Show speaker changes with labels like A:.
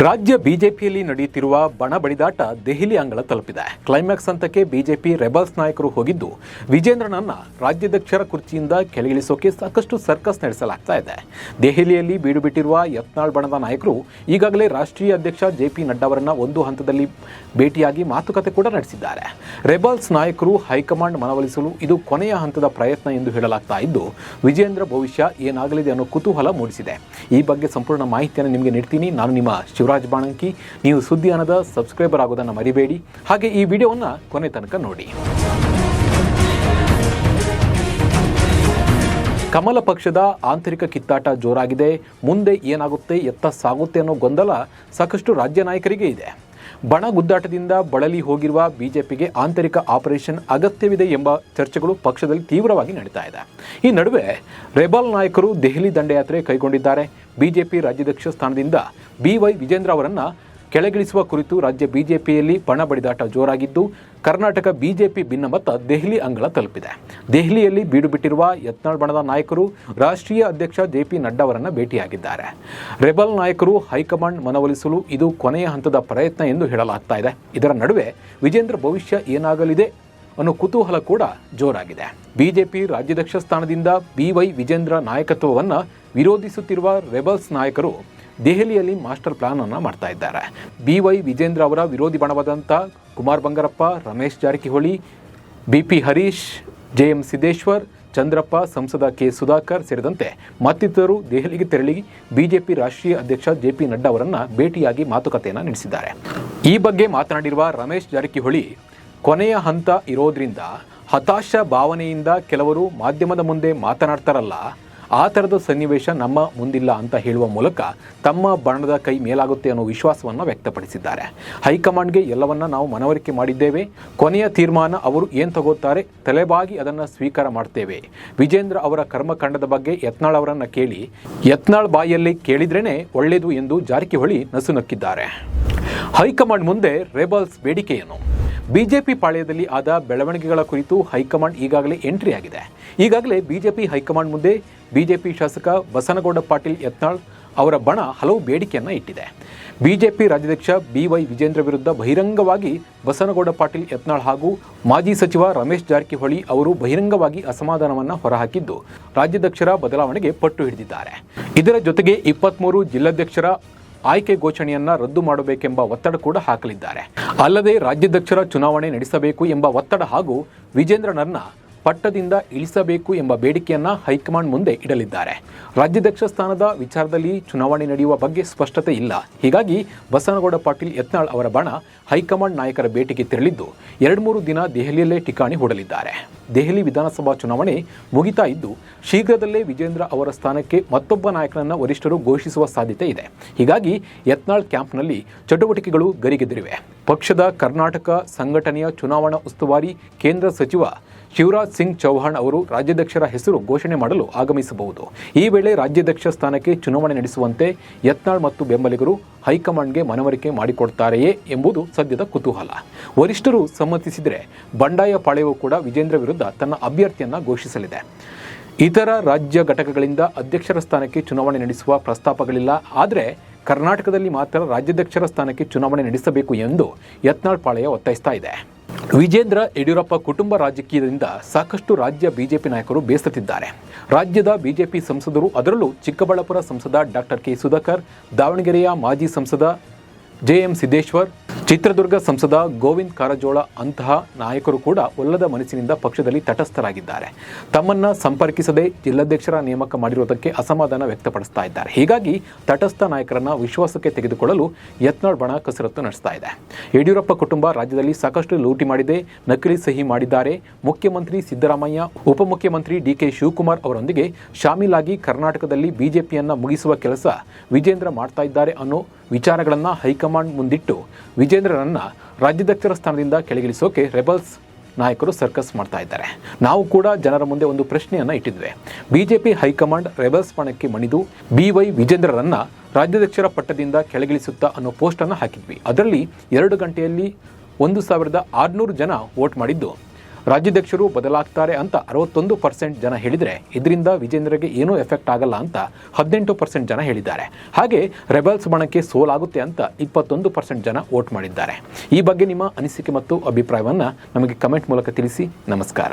A: ರಾಜ್ಯ ಬಿಜೆಪಿಯಲ್ಲಿ ನಡೆಯುತ್ತಿರುವ ಬಣ ಬಡಿದಾಟ ದೆಹಲಿ ಅಂಗಳ ತಲುಪಿದೆ. ಕ್ಲೈಮ್ಯಾಕ್ಸ್ ಹಂತಕ್ಕೆ ಬಿಜೆಪಿ ರೆಬಲ್ಸ್ ನಾಯಕರು ಹೋಗಿದ್ದು, ವಿಜೇಂದ್ರನನ್ನ ರಾಜ್ಯಾಧ್ಯಕ್ಷರ ಕುರ್ಚಿಯಿಂದ ಕೆಳಗಿಳಿಸೋಕೆ ಸಾಕಷ್ಟು ಸರ್ಕಸ್ ನಡೆಸಲಾಗ್ತಾ ಇದೆ. ದೆಹಲಿಯಲ್ಲಿ ಬೀಡು ಬಿಟ್ಟಿರುವ ಯತ್ನಾಳ್ ಬಣದ ನಾಯಕರು ಈಗಾಗಲೇ ರಾಷ್ಟ್ರೀಯ ಅಧ್ಯಕ್ಷ ಜೆಪಿ ನಡ್ಡಾ ಅವರನ್ನ ಒಂದು ಹಂತದಲ್ಲಿ ಭೇಟಿಯಾಗಿ ಮಾತುಕತೆ ಕೂಡ ನಡೆಸಿದ್ದಾರೆ. ರೆಬಲ್ಸ್ ನಾಯಕರು ಹೈಕಮಾಂಡ್ ಮನವೊಲಿಸಲು ಇದು ಕೊನೆಯ ಹಂತದ ಪ್ರಯತ್ನ ಎಂದು ಹೇಳಲಾಗ್ತಾ ಇದ್ದು, ವಿಜೇಂದ್ರ ಭವಿಷ್ಯ ಏನಾಗಲಿದೆ ಅನ್ನೋ ಕುತೂಹಲ ಮೂಡಿಸಿದೆ. ಈ ಬಗ್ಗೆ ಸಂಪೂರ್ಣ ಮಾಹಿತಿಯನ್ನು ನಿಮಗೆ ನೀಡ್ತೀನಿ. ನಾನು ನಿಮ್ಮ ಶಿವರಾಜ್ ಬಾಣಂಕಿ. ನೀವು ಸುದ್ದಿ ಅನ್ನದ ಸಬ್ಸ್ಕ್ರೈಬರ್ ಆಗೋದನ್ನು ಮರಿಬೇಡಿ. ಹಾಗೆ ಈ ವಿಡಿಯೋವನ್ನು ಕೊನೆ ತನಕ ನೋಡಿ. ಕಮಲ ಪಕ್ಷದ ಆಂತರಿಕ ಕಿತ್ತಾಟ ಜೋರಾಗಿದೆ. ಮುಂದೆ ಏನಾಗುತ್ತೆ, ಎತ್ತ ಸಾಗುತ್ತೆ ಅನ್ನೋ ಗೊಂದಲ ಸಾಕಷ್ಟು ರಾಜ್ಯ ನಾಯಕರಿಗೆ ಇದೆ. ಬಣ ಗುದ್ದಾಟದಿಂದ ಬಳಲಿ ಹೋಗಿರುವ ಬಿಜೆಪಿಗೆ ಆಂತರಿಕ ಆಪರೇಷನ್ ಅಗತ್ಯವಿದೆ ಎಂಬ ಚರ್ಚೆಗಳು ಪಕ್ಷದಲ್ಲಿ ತೀವ್ರವಾಗಿ ನಡೀತಾ ಇದೆ. ಈ ನಡುವೆ ರೆಬಲ್ ನಾಯಕರು ದೆಹಲಿ ದಂಡಯಾತ್ರೆ ಕೈಗೊಂಡಿದ್ದಾರೆ. ಬಿಜೆಪಿ ರಾಜ್ಯಾಧ್ಯಕ್ಷ ಸ್ಥಾನದಿಂದ BY ವಿಜೇಂದ್ರ ಅವರನ್ನು ಕೆಳಗಿಳಿಸುವ ಕುರಿತು ರಾಜ್ಯ ಬಿಜೆಪಿಯಲ್ಲಿ ಬಣ ಬಡಿದಾಟ ಜೋರಾಗಿದ್ದು, ಕರ್ನಾಟಕ ಬಿಜೆಪಿ ಭಿನ್ನಮತ ದೆಹಲಿ ಅಂಗಳ ತಲುಪಿದೆ. ದೆಹಲಿಯಲ್ಲಿ ಬೀಡು ಬಿಟ್ಟಿರುವ ಯತ್ನಾಳ್ ಬಣದ ನಾಯಕರು ರಾಷ್ಟ್ರೀಯ ಅಧ್ಯಕ್ಷ JP ನಡ್ಡಾ ಅವರನ್ನು ಭೇಟಿಯಾಗಿದ್ದಾರೆ. ರೆಬಲ್ ನಾಯಕರು ಹೈಕಮಾಂಡ್ ಮನವೊಲಿಸಲು ಇದು ಕೊನೆಯ ಹಂತದ ಪ್ರಯತ್ನ ಎಂದು ಹೇಳಲಾಗ್ತಾ ಇದೆ. ಇದರ ನಡುವೆ ವಿಜೇಂದ್ರ ಭವಿಷ್ಯ ಏನಾಗಲಿದೆ ಅನ್ನೋ ಕುತೂಹಲ ಕೂಡ ಜೋರಾಗಿದೆ. ಬಿಜೆಪಿ ರಾಜ್ಯಾಧ್ಯಕ್ಷ ಸ್ಥಾನದಿಂದ BY ವಿಜೇಂದ್ರ ನಾಯಕತ್ವವನ್ನು ವಿರೋಧಿಸುತ್ತಿರುವ ರೆಬಲ್ಸ್ ನಾಯಕರು ದೆಹಲಿಯಲ್ಲಿ ಮಾಸ್ಟರ್ ಪ್ಲಾನ್ ಅನ್ನು ಮಾಡ್ತಾ ಇದ್ದಾರೆ. BY ವಿಜೇಂದ್ರ ಅವರ ವಿರೋಧಿ ಬಣವಾದಂಥ ಕುಮಾರ್ ಬಂಗಾರಪ್ಪ, ರಮೇಶ್ ಜಾರಕಿಹೊಳಿ, BP ಹರೀಶ್, JM ಸಿದ್ದೇಶ್ವರ್, ಚಂದ್ರಪ್ಪ, ಸಂಸದ K ಸುಧಾಕರ್ ಸೇರಿದಂತೆ ಮತ್ತಿತರರು ದೆಹಲಿಗೆ ತೆರಳಿ ಬಿಜೆಪಿ ರಾಷ್ಟ್ರೀಯ ಅಧ್ಯಕ್ಷ JP ನಡ್ಡಾ ಅವರನ್ನು ಭೇಟಿಯಾಗಿ ಮಾತುಕತೆಯನ್ನು ನಡೆಸಿದ್ದಾರೆ. ಈ ಬಗ್ಗೆ ಮಾತನಾಡಿರುವ ರಮೇಶ್ ಜಾರಕಿಹೊಳಿ, ಕೊನೆಯ ಹಂತ ಇರೋದ್ರಿಂದ ಹತಾಶ ಭಾವನೆಯಿಂದ ಕೆಲವರು ಮಾಧ್ಯಮದ ಮುಂದೆ ಮಾತನಾಡ್ತಾರಲ್ಲ, ಆ ಥರದ ಸನ್ನಿವೇಶ ನಮ್ಮ ಮುಂದಿಲ್ಲ ಅಂತ ಹೇಳುವ ಮೂಲಕ ತಮ್ಮ ಬಣದ ಕೈ ಮೇಲಾಗುತ್ತೆ ಅನ್ನೋ ವಿಶ್ವಾಸವನ್ನು ವ್ಯಕ್ತಪಡಿಸಿದ್ದಾರೆ. ಹೈಕಮಾಂಡ್ಗೆ ಎಲ್ಲವನ್ನ ನಾವು ಮನವರಿಕೆ ಮಾಡಿದ್ದೇವೆ. ಕೊನೆಯ ತೀರ್ಮಾನ ಅವರು ಏನು ತಗೋತಾರೆ, ತಲೆಬಾಗಿ ಅದನ್ನು ಸ್ವೀಕಾರ ಮಾಡ್ತೇವೆ. ವಿಜೇಂದ್ರ ಅವರ ಕರ್ಮಕಾಂಡದ ಬಗ್ಗೆ ಯತ್ನಾಳ್ ಅವರನ್ನು ಕೇಳಿ, ಯತ್ನಾಳ್ ಬಾಯಲ್ಲಿ ಕೇಳಿದ್ರೇನೆ ಒಳ್ಳೆಯದು ಎಂದು ಜಾರಕಿಹೊಳಿ ನಸುನಕ್ಕಿದ್ದಾರೆ. ಹೈಕಮಾಂಡ್ ಮುಂದೆ ರೆಬಲ್ಸ್ ಬೇಡಿಕೆ ಏನು? ಬಿಜೆಪಿ ಪಾಳ್ಯದಲ್ಲಿ ಆದ ಬೆಳವಣಿಗೆಗಳ ಕುರಿತು ಹೈಕಮಾಂಡ್ ಈಗಾಗಲೇ ಎಂಟ್ರಿ ಆಗಿದೆ. ಈಗಾಗಲೇ ಬಿಜೆಪಿ ಹೈಕಮಾಂಡ್ ಮುಂದೆ ಬಿಜೆಪಿ ಶಾಸಕ ಬಸನಗೌಡ ಪಾಟೀಲ್ ಯತ್ನಾಳ್ ಅವರ ಬಣ ಹಲವು ಬೇಡಿಕೆಯನ್ನು ಇಟ್ಟಿದೆ. ಬಿಜೆಪಿ ರಾಜ್ಯಾಧ್ಯಕ್ಷ BY ವಿಜೇಂದ್ರ ವಿರುದ್ಧ ಬಹಿರಂಗವಾಗಿ ಬಸನಗೌಡ ಪಾಟೀಲ್ ಯತ್ನಾಳ್ ಹಾಗೂ ಮಾಜಿ ಸಚಿವ ರಮೇಶ್ ಜಾರಕಿಹೊಳಿ ಅವರು ಬಹಿರಂಗವಾಗಿ ಅಸಮಾಧಾನವನ್ನು ಹೊರಹಾಕಿದ್ದು, ರಾಜ್ಯಾಧ್ಯಕ್ಷರ ಬದಲಾವಣೆಗೆ ಪಟ್ಟು ಹಿಡಿದಿದ್ದಾರೆ. ಇದರ ಜೊತೆಗೆ 23 ಜಿಲ್ಲಾಧ್ಯಕ್ಷರ ಆಯ್ಕೆ ಘೋಷಣೆಯನ್ನ ರದ್ದು ಮಾಡಬೇಕೆಂಬ ಒತ್ತಡ ಕೂಡ ಹಾಕಲಿದ್ದಾರೆ. ಅಲ್ಲದೆ ರಾಜ್ಯಾಧ್ಯಕ್ಷರ ಚುನಾವಣೆ ನಡೆಸಬೇಕು ಎಂಬ ಒತ್ತಡ ಹಾಗೂ ವಿಜೇಂದ್ರನನ್ನ ಪಟ್ಟದಿಂದ ಇಳಿಸಬೇಕು ಎಂಬ ಬೇಡಿಕೆಯನ್ನ ಹೈಕಮಾಂಡ್ ಮುಂದೆ ಇಡಲಿದ್ದಾರೆ. ರಾಜ್ಯಾಧ್ಯಕ್ಷ ಸ್ಥಾನದ ವಿಚಾರದಲ್ಲಿ ಚುನಾವಣೆ ನಡೆಯುವ ಬಗ್ಗೆ ಸ್ಪಷ್ಟತೆ ಇಲ್ಲ. ಹೀಗಾಗಿ ಬಸನಗೌಡ ಪಾಟೀಲ್ ಯತ್ನಾಳ್ ಅವರ ಬಣ ಹೈಕಮಾಂಡ್ ನಾಯಕರ ಭೇಟಿಗೆ ತೆರಳಿದ್ದು 2-3 ದಿನ ದೆಹಲಿಯಲ್ಲೇ ಠಿಕಾಣಿ ಹೂಡಲಿದ್ದಾರೆ. ದೆಹಲಿ ವಿಧಾನಸಭಾ ಚುನಾವಣೆ ಮುಗಿತಾ ಇದ್ದು, ಶೀಘ್ರದಲ್ಲೇ ವಿಜೇಂದ್ರ ಅವರ ಸ್ಥಾನಕ್ಕೆ ಮತ್ತೊಬ್ಬ ನಾಯಕನನ್ನು ವರಿಷ್ಠರು ಘೋಷಿಸುವ ಸಾಧ್ಯತೆ ಇದೆ. ಹೀಗಾಗಿ ಯತ್ನಾಳ್ ಕ್ಯಾಂಪ್ನಲ್ಲಿ ಚಟುವಟಿಕೆಗಳು ಗರಿಗೆದರಿವೆ. ಪಕ್ಷದ ಕರ್ನಾಟಕ ಸಂಘಟನೆಯ ಚುನಾವಣಾ ಉಸ್ತುವಾರಿ ಕೇಂದ್ರ ಸಚಿವ ಶಿವರಾಜ್ ಸಿಂಗ್ ಚೌಹಾಣ್ ಅವರು ರಾಜ್ಯಾಧ್ಯಕ್ಷರ ಹೆಸರು ಘೋಷಣೆ ಮಾಡಲು ಆಗಮಿಸಬಹುದು. ಈ ವೇಳೆ ರಾಜ್ಯಾಧ್ಯಕ್ಷ ಸ್ಥಾನಕ್ಕೆ ಚುನಾವಣೆ ನಡೆಸುವಂತೆ ಯತ್ನಾಳ್ ಮತ್ತು ಬೆಂಬಲಿಗರು ಹೈಕಮಾಂಡ್ಗೆ ಮನವರಿಕೆ ಮಾಡಿಕೊಡ್ತಾರೆಯೇ ಎಂಬುದು ಸದ್ಯದ ಕುತೂಹಲ. ವರಿಷ್ಠರು ಸಮ್ಮತಿಸಿದರೆ ಬಂಡಾಯ ಪಾಳ್ಯವೂ ಕೂಡ ವಿಜೇಂದ್ರ ವಿರುದ್ಧ ತನ್ನ ಅಭ್ಯರ್ಥಿಯನ್ನು ಘೋಷಿಸಲಿದೆ. ಇತರ ರಾಜ್ಯ ಘಟಕಗಳಿಂದ ಅಧ್ಯಕ್ಷರ ಸ್ಥಾನಕ್ಕೆ ಚುನಾವಣೆ ನಡೆಸುವ ಪ್ರಸ್ತಾಪಗಳಿಲ್ಲ. ಆದರೆ ಕರ್ನಾಟಕದಲ್ಲಿ ಮಾತ್ರ ರಾಜ್ಯಾಧ್ಯಕ್ಷರ ಸ್ಥಾನಕ್ಕೆ ಚುನಾವಣೆ ನಡೆಸಬೇಕು ಎಂದು ಯತ್ನಾಳ್ ಪಾಳ್ಯ ಒತ್ತಾಯಿಸ್ತಾ ಇದೆ. ವಿಜೇಂದ್ರ ಯಡಿಯೂರಪ್ಪ ಕುಟುಂಬ ರಾಜಕೀಯದಿಂದ ಸಾಕಷ್ಟು ರಾಜ್ಯ ಬಿಜೆಪಿ ನಾಯಕರು ಬೇಸತ್ತಿದ್ದಾರೆ. ರಾಜ್ಯದ ಬಿಜೆಪಿ ಸಂಸದರು, ಅದರಲ್ಲೂ ಚಿಕ್ಕಬಳ್ಳಾಪುರ ಸಂಸದ ಡಾಕ್ಟರ್ K ಸುಧಾಕರ್, ದಾವಣಗೆರೆಯ ಮಾಜಿ ಸಂಸದ JM ಸಿದ್ದೇಶ್ವರ್, ಚಿತ್ರದುರ್ಗ ಸಂಸದ ಗೋವಿಂದ್ ಕಾರಜೋಳ ಅಂತಹ ನಾಯಕರು ಕೂಡ ಒಲ್ಲದ ಮನಸ್ಸಿನಿಂದ ಪಕ್ಷದಲ್ಲಿ ತಟಸ್ಥರಾಗಿದ್ದಾರೆ. ತಮ್ಮನ್ನ ಸಂಪರ್ಕಿಸದೆ ಜಿಲ್ಲಾಧ್ಯಕ್ಷರ ನೇಮಕ ಮಾಡಿರುವುದಕ್ಕೆ ಅಸಮಾಧಾನ ವ್ಯಕ್ತಪಡಿಸ್ತಾ ಇದ್ದಾರೆ. ಹೀಗಾಗಿ ತಟಸ್ಥ ನಾಯಕರನ್ನ ವಿಶ್ವಾಸಕ್ಕೆ ತೆಗೆದುಕೊಳ್ಳಲು ಯತ್ನಾಳ್ ಬಣ ಕಸರತ್ತು ನಡೆಸ್ತಾ ಇದೆ. ಯಡಿಯೂರಪ್ಪ ಕುಟುಂಬ ರಾಜ್ಯದಲ್ಲಿ ಸಾಕಷ್ಟು ಲೂಟಿ ಮಾಡಿದೆ, ನಕಲಿ ಸಹಿ ಮಾಡಿದ್ದಾರೆ. ಮುಖ್ಯಮಂತ್ರಿ ಸಿದ್ದರಾಮಯ್ಯ, ಉಪಮುಖ್ಯಮಂತ್ರಿ DK ಶಿವಕುಮಾರ್ ಅವರೊಂದಿಗೆ ಶಾಮೀಲಾಗಿ ಕರ್ನಾಟಕದಲ್ಲಿ ಬಿಜೆಪಿಯನ್ನ ಮುಗಿಸುವ ಕೆಲಸ ವಿಜೇಂದ್ರ ಮಾಡ್ತಾ ಇದ್ದಾರೆ ಅನ್ನೋ ವಿಚಾರಗಳನ್ನು ಹೈಕಮಾಂಡ್ ಮುಂದಿಟ್ಟು ವಿಜೇಂದ್ರನನ್ನ ರಾಜ್ಯಾಧ್ಯಕ್ಷರ ಸ್ಥಾನದಿಂದ ಕೆಳಗಿಳಿಸೋಕೆ ರೆಬಲ್ಸ್ ನಾಯಕರು ಸರ್ಕಸ್ ಮಾಡ್ತಾ ಇದ್ದಾರೆ. ನಾವು ಕೂಡ ಜನರ ಮುಂದೆ ಒಂದು ಪ್ರಶ್ನೆಯನ್ನು ಇಟ್ಟಿದ್ವಿ. ಬಿಜೆಪಿ ಹೈಕಮಾಂಡ್ ರೆಬಲ್ಸ್ ಬಣಕ್ಕೆ ಮಣಿದು BY ವಿಜೇಂದ್ರರನ್ನ ರಾಜ್ಯಾಧ್ಯಕ್ಷರ ಪಟ್ಟದಿಂದ ಕೆಳಗಿಳಿಸುತ್ತಾ ಅನ್ನೋ ಪೋಸ್ಟನ್ನು ಹಾಕಿದ್ವಿ. ಅದರಲ್ಲಿ 2 ಗಂಟೆಯಲ್ಲಿ 1600 ಜನ ವೋಟ್ ಮಾಡಿದ್ದು ರಾಜ್ಯಾಧ್ಯಕ್ಷರು ಬದಲಾಗ್ತಾರೆ ಅಂತ 61% ಜನ ಹೇಳಿದರೆ ಇದರಿಂದ ವಿಜೇಂದ್ರಗೆ ಏನೂ ಎಫೆಕ್ಟ್ ಆಗಲ್ಲ ಅಂತ 18% ಜನ ಹೇಳಿದ್ದಾರೆ. ಹಾಗೆ ರೆಬಲ್ಸ್ ಬಣಕ್ಕೆ ಸೋಲಾಗುತ್ತೆ ಅಂತ 21% ಜನ ವೋಟ್ ಮಾಡಿದ್ದಾರೆ. ಈ ಬಗ್ಗೆ ನಿಮ್ಮ ಅನಿಸಿಕೆ ಮತ್ತು ಅಭಿಪ್ರಾಯವನ್ನು ನಮಗೆ ಕಮೆಂಟ್ ಮೂಲಕ ತಿಳಿಸಿ. ನಮಸ್ಕಾರ.